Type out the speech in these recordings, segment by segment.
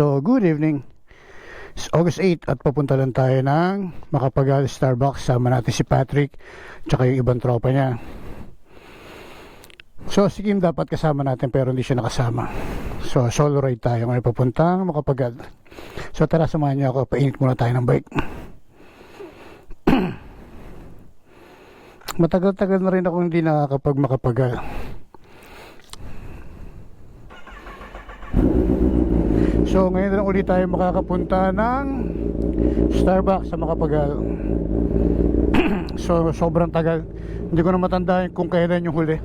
So, good evening. It's August 8 at papunta lang tayo ng Makapagal Starbucks. Sama natin si Patrick tsaka yung ibang tropa niya. So, si Kim dapat kasama natin pero hindi siya nakasama. So, solo ride tayo ngayon papuntang Makapagal. So, tara samahan niyo ako. Painit muna tayo ng bike. Matagal-tagal na rin ako hindi Makapagal. So ngayon lang ulit tayo makakapunta ng Starbucks sa Makapagal. So sobrang tagal. Hindi ko na matandaan kung kailan yung huli.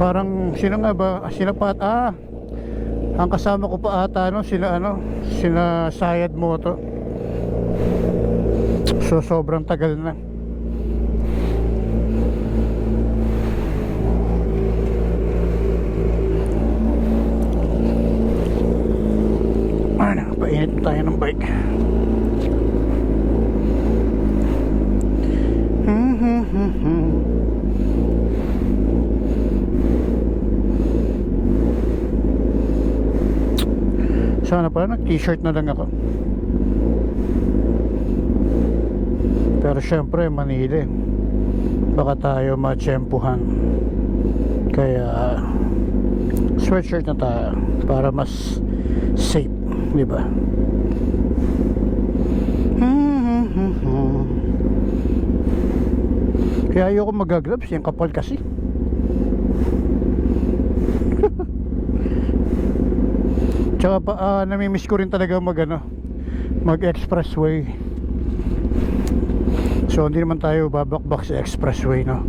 Parang sino nga ba? Sina Pat, ang kasama ko pa ata sina Sayad Moto. So sobrang tagal na. Painit tayo ng bike. Sana pala nag-t-shirt na lang ako. Pero syempre Manila, baka tayo matsyempuhan. Kaya sweatshirt na tayo para mas safe, di ba? Kaya ayoko mag-gloves, yung kapal kasi. Tsaka namimiss ko rin talaga mag-expressway. So hindi naman tayo babakbak sa expressway, no?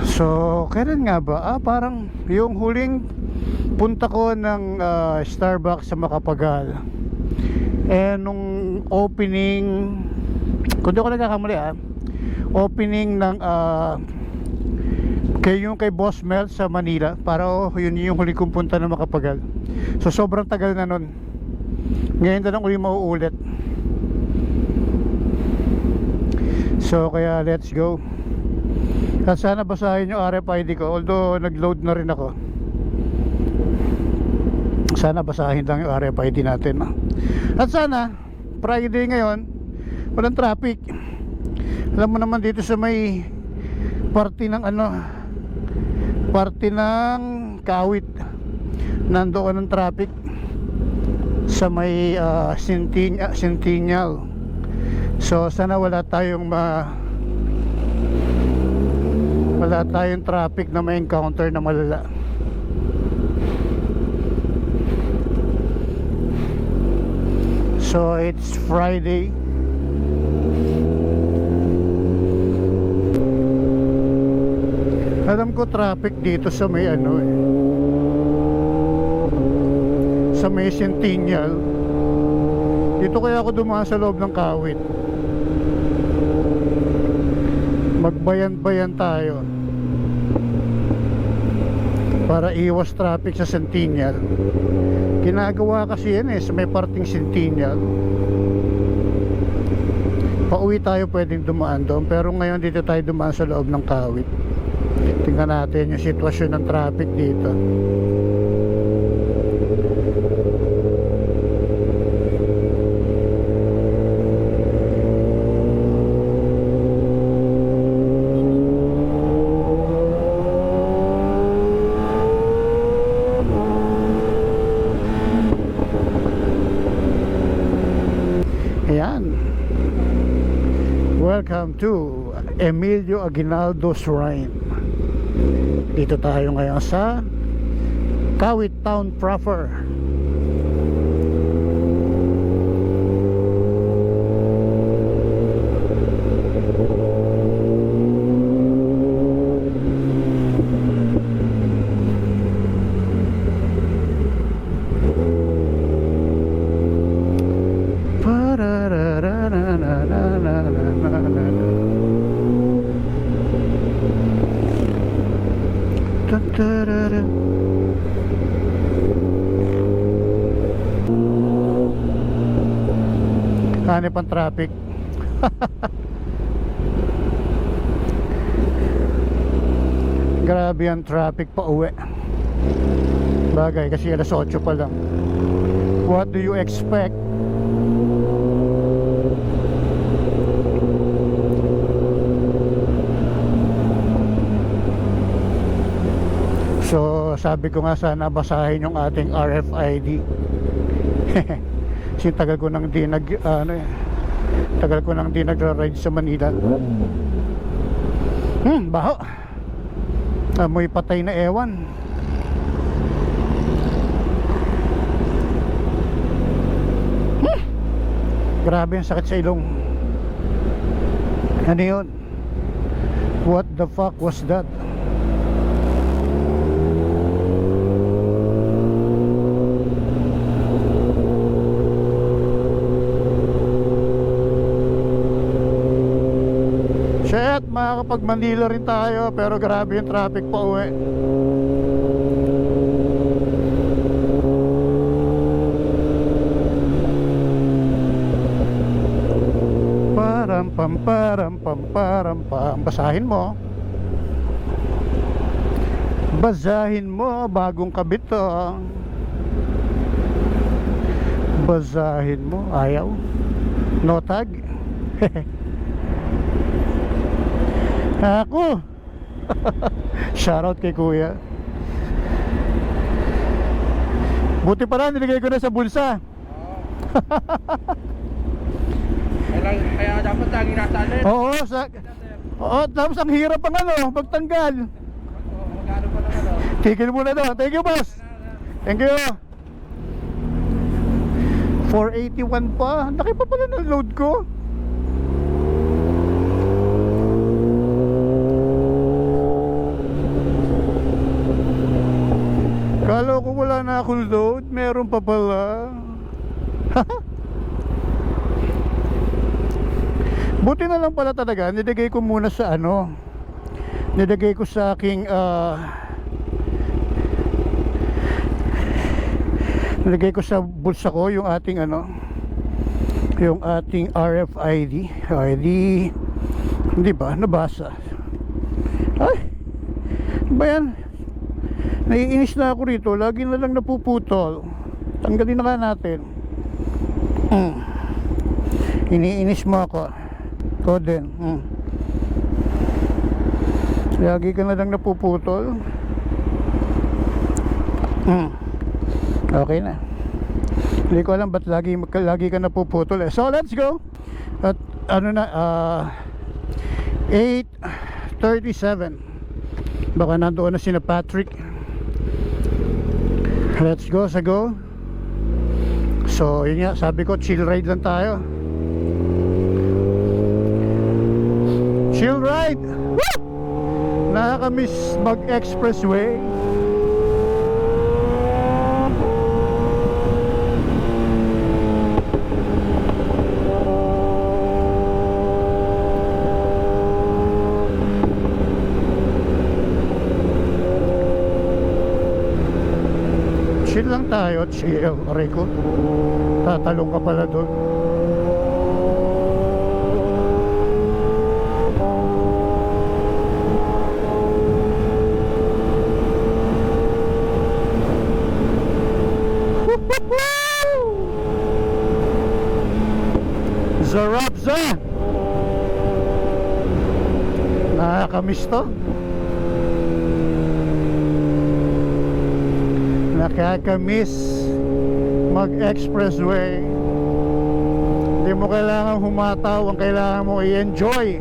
So kailan nga ba? Parang yung huling punta ko ng Starbucks sa Makapagal, nung opening, kung di ko nagkakamali, opening ng kay Boss Mel sa Manila. Para yun yung huli kong punta ng Makapagal. So sobrang tagal na nun. Ngayon na lang uli mauulit. So kaya let's go. At sana basahin yung RFID ko, although nag-load na rin ako. Sana basahin lang yung RFID natin. At sana Friday ngayon walang traffic. Alam mo naman dito sa may party ng Kawit, nandoon ang traffic sa may Centennial. So sana wala tayong traffic na may encounter na malala. So it's Friday. Alam ko traffic dito sa may sa may Centennial. Dito kaya ako dumaan sa loob ng Kawit. Magbayan-bayan tayo para iwas traffic sa Centennial. Ginagawa kasi yan sa may parting Centennial. Pauwi tayo pwedeng dumaan doon, pero ngayon dito tayo dumaan sa loob ng Kawit. Tingnan natin yung sitwasyon ng traffic dito. Ayan. Welcome to Emilio Aguinaldo Shrine. Dito tayo ngayon sa Kawit Town proper. Hanip ang traffic. Grabe ang traffic pa uwi. Bagay kasi alas 8 pa lang. What do you expect? So sabi ko nga sana basahin yung ating RFID. Kasi tagal ko nang di nagra-ride sa Manila. Baho. Amoy patay na ewan. Grabe ang sakit sa ilong. Ano yun? What the fuck was that? Shit, makakapag Manila rin tayo, pero grabe yung traffic pa uwi. Pam. Basahin mo. Basahin mo, bagong kabit to. Basahin mo, ayaw. No tag. Ako. Shoutout kay kuya. Buti pa lang nilagay ko na sa bulsa. Kaya dapat lagi nasa alin. Oo, tapos ang hirap ang pagtanggal. Magkano pa naman Tigil muna doon. Thank you, boss. Thank you. 481 pa. Laki pa pala ng load ko. Kala ko wala na akong load. Meron pa pala. Buti na lang pala talaga. Nilagay ko muna sa nilagay ko sa aking nilagay ko sa bulsa ko yung ating yung ating RFID. Hindi ba? Nabasa. Ay! Ano ba yan? Naiinis na ako rito. Lagi na lang napuputol. Tanggalin na ka natin. Iniinis mo ako. Ko din. Lagi ka na lang napuputol. Okay na. Hindi ko alam ba't lagi ka napuputol. So let's go. At 8:37. Baka nandoon na sina Patrick. Let's go sa go. So yun nga, sabi ko chill ride lang tayo. Chill ride. Woo! Nakakamiss mag-expressway. Chill lang tayo, chill. Aray ko, tatalong ka pala doon. Zarabza! Nakakamiss to. Nakakamiss mag-expressway. Hindi mo kailangan humataw. Ang kailangan mo i-enjoy.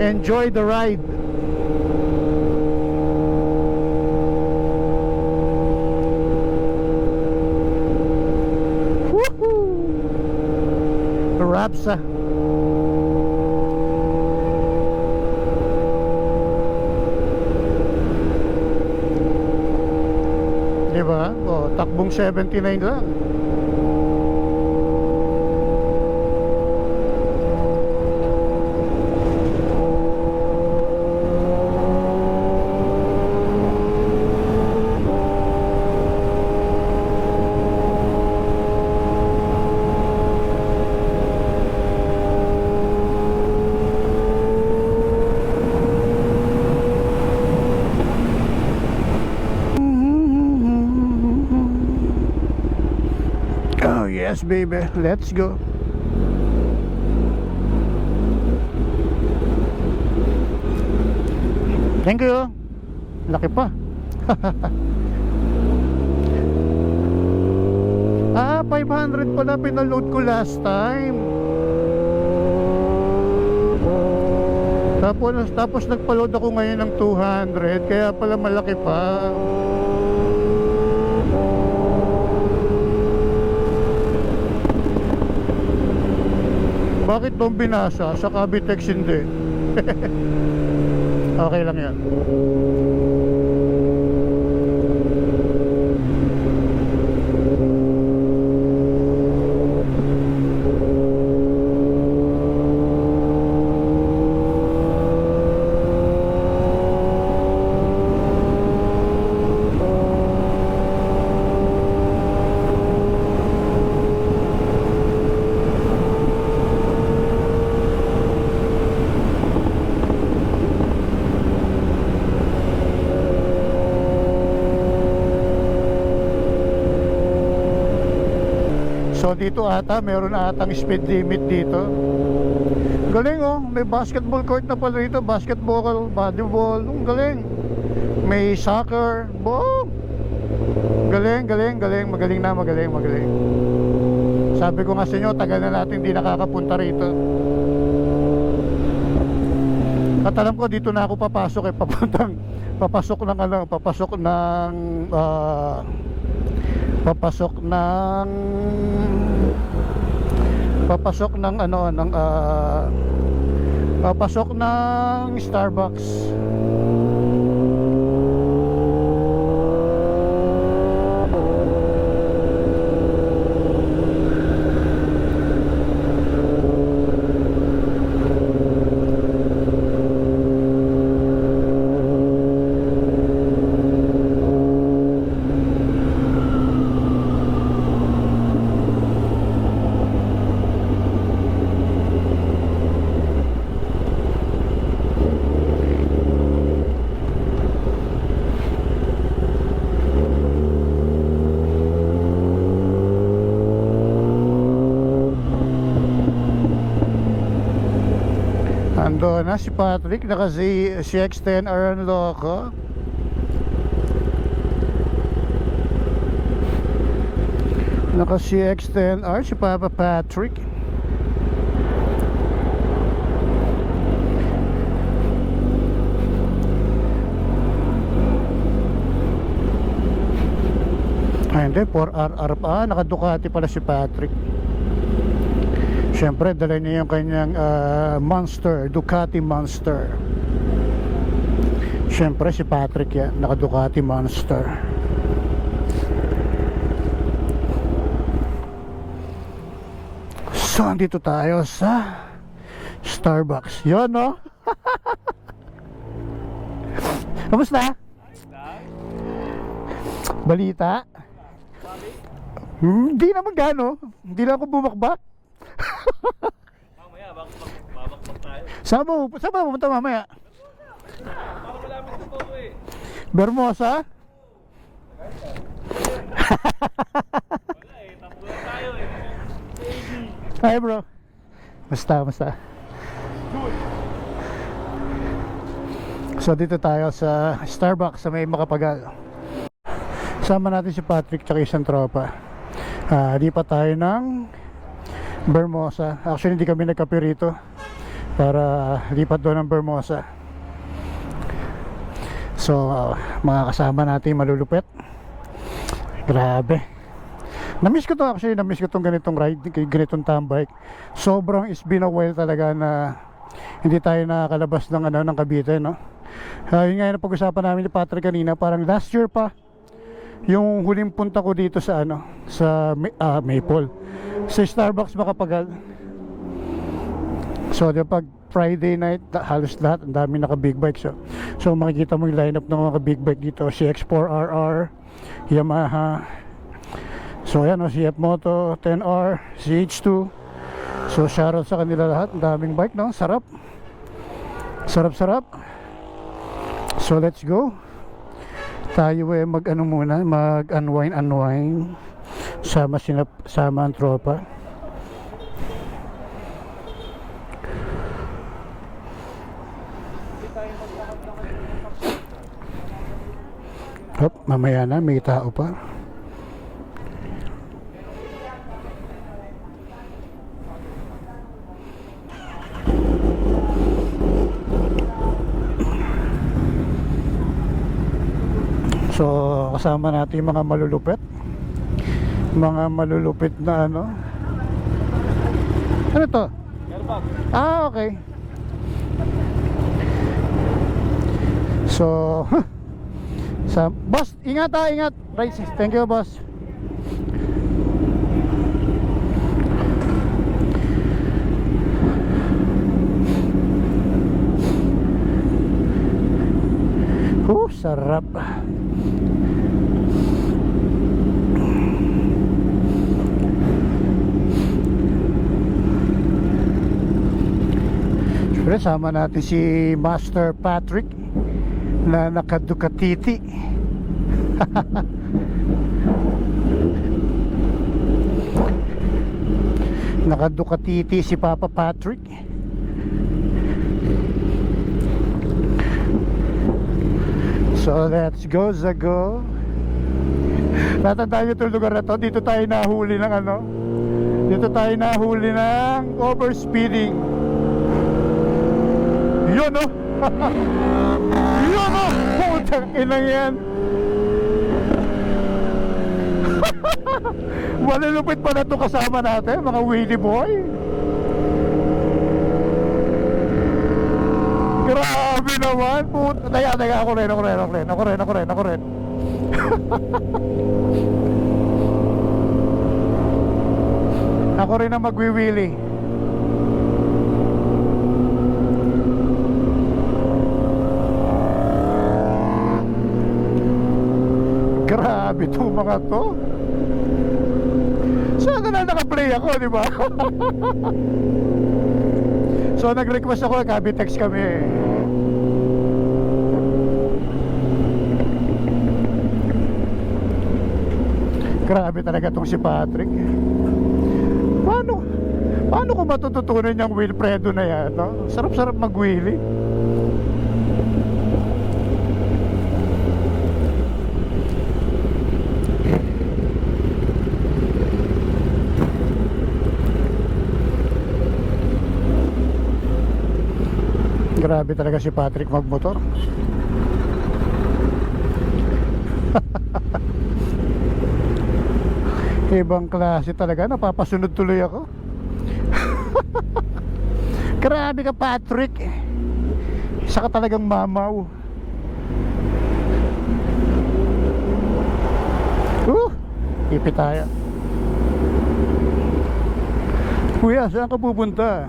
Enjoy the ride. Rapsa. Diba? Takbong 79 lang. Yes, baby. Let's go. Thank you. Laki pa. 500 pala pinaload ko last time. Tapos nagpa-load ako ngayon ng 200, kaya pala malaki pa. Bakit doon binasa? Sa Cavitex hindi. Okay lang yan. So dito ata, meron atang speed limit dito. Galing oh, may basketball court na pala dito. Basketball, volleyball, galing. May soccer, boom. Galing. Magaling na. Sabi ko nga sa inyo, tagal na natin hindi nakakapunta rito. At alam ko dito na ako papasok papasok ng Starbucks. Ando na si Patrick, naka CX-10R ang loko. Naka CX-10R si Papa Patrick. Ay hindi, 4RR pa. Naka Ducati pala si Patrick. Siyempre, dala niya yung kanyang Monster, Ducati Monster. Siyempre, si Patrick yan, naka Ducati Monster. So, andito tayo sa Starbucks. Yun, no? Kamusta? Balita? Hindi naman gano. Hindi na ako bumakbak. Mamaya, babakbak tayo. Saan mo pupunta mamaya? Baka malapit na po eh. Bermosa? Wala eh, tambulan tayo eh. Hi bro. Basta. So dito tayo sa Starbucks sa may Makapagal. Sama natin si Patrick tsaka isang tropa. Lipat tayo ng Bermosa. Actually hindi kami nagkape rito para lipat doon ng Bermosa. So mga kasama natin malulupet. Grabe. Namiss ko tong ganitong ride, ganitong tambike. Sobrang it's been a while talaga na hindi tayo nakakalabas ng ng Cavite, no? Yun nga yung pag-usapan namin ni Patrick kanina, parang last year pa yung huling punta ko dito sa Maple, sa Starbucks Makapagal. So pag Friday night, halos lahat ang dami naka big bike. So makikita mo yung lineup ng mga big bike dito, CX-4RR, Yamaha. So ayan o, CF Moto 10R, CH2. So shoutout sa kanila lahat, ang daming bike, no? Sarap. So let's go. Tayo muna, mag-unwind. sama ang tropa. Hop, mamaya na, may tao pa. So, kasama natin yung mga malulupit. Mga malulupit na ano. Ano to? Airbag. Ah, okay. So, boss, ingat ha, ingat. Right, thank you, boss. Sarap. Siyempre, sama natin si Master Patrick na naka-Ducatiti. Naka-Ducatiti si Papa Patrick. So let's go, Zago. Natandaan nyo itong lugar na to. Dito tayo nahuli ng ano, dito tayo nahuli ng overspeeding. Yun oh. Yun oh. Putang inang yan. Malulupit pa na ito kasama natin, mga Willy boy. Grabe naman. Puta. Teka, ako rin. Ako rin ang magwiwili. Grabe itong mga to. Sana na naka-play ako, di ba? So nag-request ako, text kami. Grabe talaga tong si Patrick. Paano ko matututunan yung Wilfredo na yan, no? Sarap-sarap mag-wheelie. Grabe talaga si Patrick magmotor. Ibang klase talaga, napapasunod tuloy ako. Grabe ka, Patrick. Isa ka talagang mamaw. Ipi tayo. Kuya, saan ka pupunta?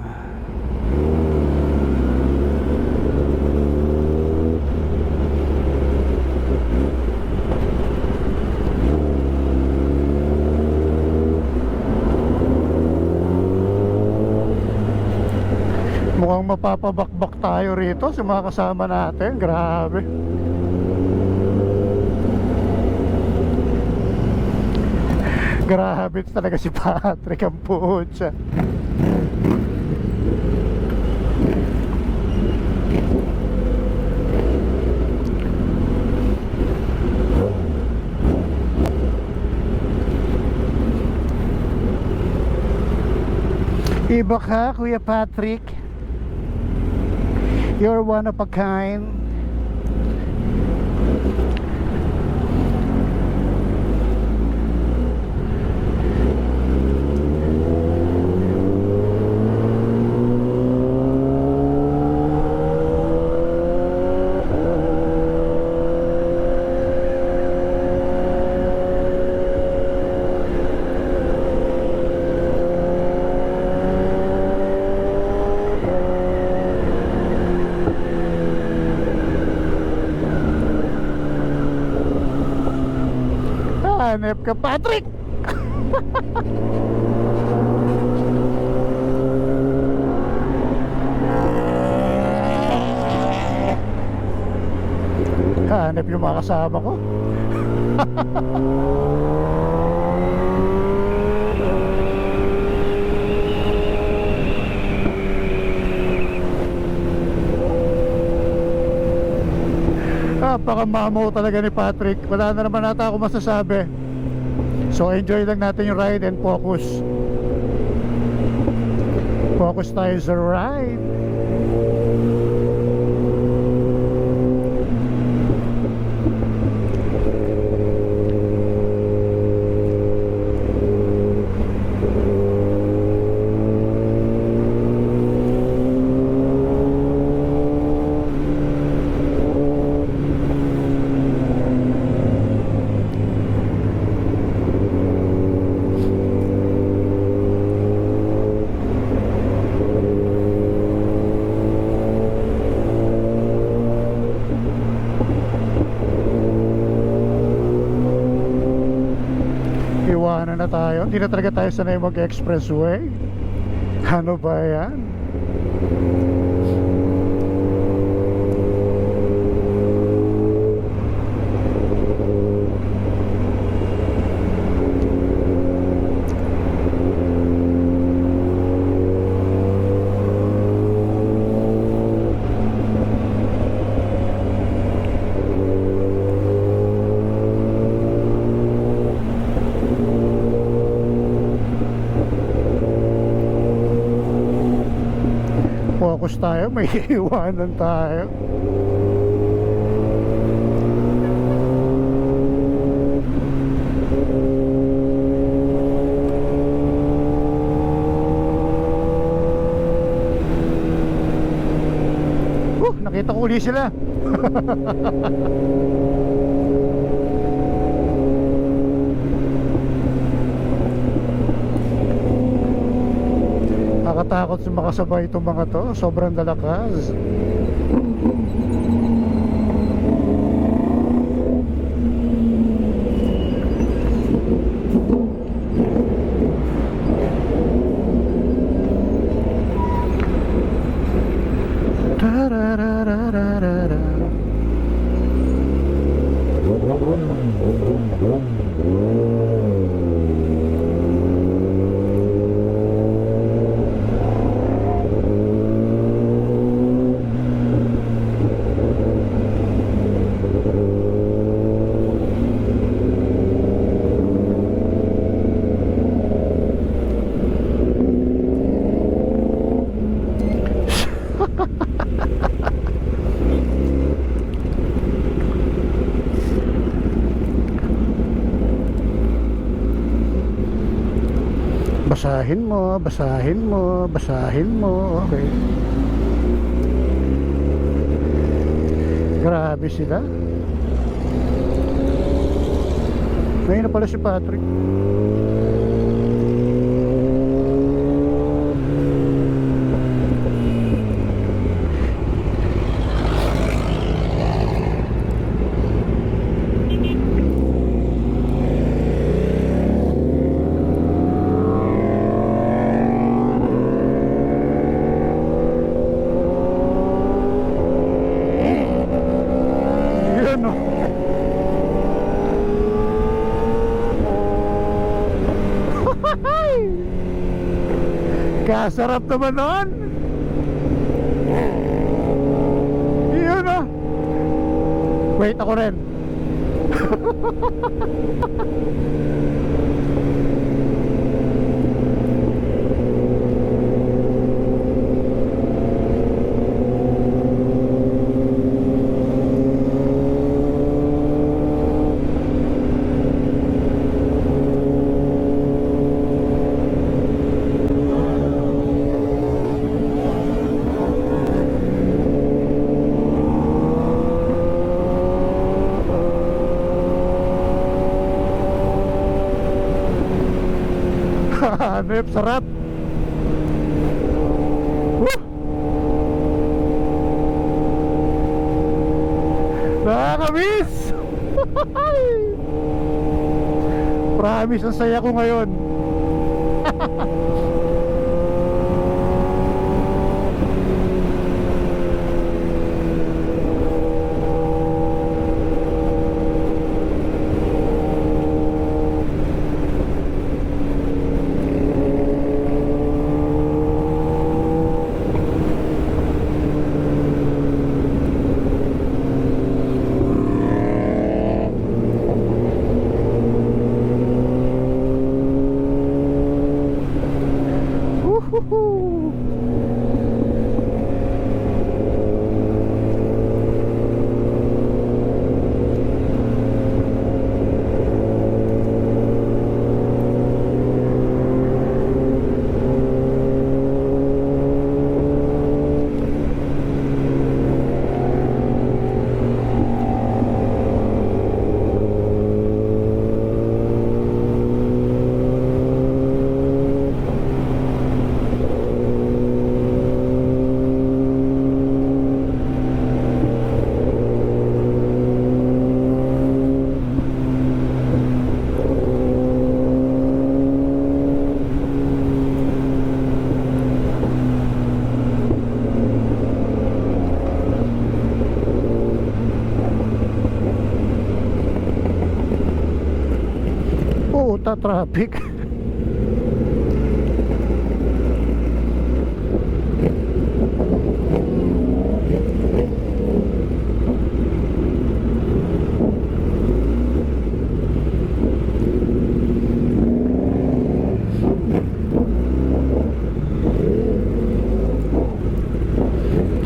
Mukhang mapapabakbak tayo rito sa mga kasama natin. Grabe. Grabe talaga si Patrick, ang putya. Iba ka, Kuya Patrick. You're one of a kind. Hanep ka, Patrick. Hanep yung mga kasama ko. Napaka-mamaw talaga ni Patrick. Wala na naman nata ako masasabi. So enjoy lang natin yung ride and focus. Focus tayo sa ride. Iwanan na tayo. Hindi na talaga tayo sanay mag-expressway. Ano ba yan? Focus tayo, may iwanan tayo. Nakita ko uli sila. Nakakatakot sa makasabay itong mga to. Sobrang dalakas. Tararararara. Basahin mo, basahin mo, basahin mo. Okay. Grabe sila. Ngayon na pala si Patrick. Kasarap naman nun. Yun o. Wait, ako rin. Hanep, sarap. Woo! Nakakamiss. Promise, ang saya ko ngayon. Woohoo! Traffic.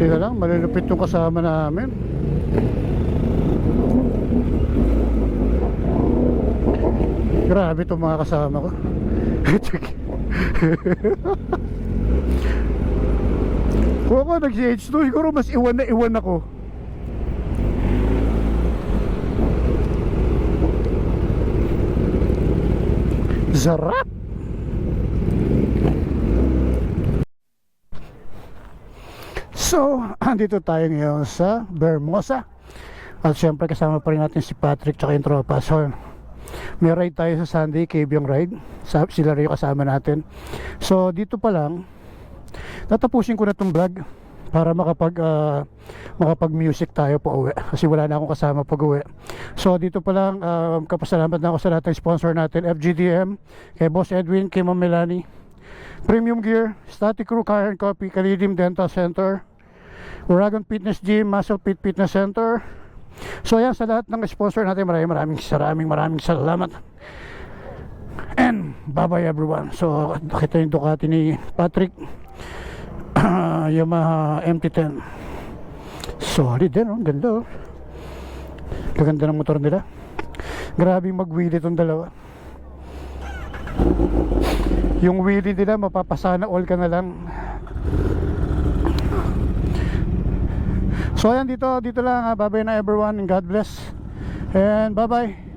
Teka lang, malulupit yung kasama namin. Grabe itong mga kasama ko. Kung ako nag-CH2, siguro mas iwan na iwan ako. Sarap! So, andito tayo ngayon sa Vermosa. At syempre kasama pa rin natin si Patrick tsaka yung tropa. So, may ride tayo sa Sunday, Cabiang ride. Sila rin yung kasama natin. So dito pa lang tatapusin ko na itong vlog para makapag music tayo po uwi, kasi wala na akong kasama pag uwi. So dito pa lang, kapasalamat na ako sa lahat ng sponsor natin, FGDM, kay Boss Edwin, kay Ma'am Melanie, Premium Gear, Static Crew Car and Coffee, Kalilim Dental Center, Uragon Fitness Gym, Muscle Fit Fitness Center. So yan, sa lahat ng sponsor natin, maraming salamat. And bye bye everyone. So nakita yung Ducati ni Patrick, Yamaha MT-10. Solid din, oh. Ganda, oh. Ganda ng motor nila. Grabe mag-wheelie itong dalawa. Yung wheelie nila mapapasana all ka na lang. So ayan, dito lang, bye bye na everyone and God bless and bye bye.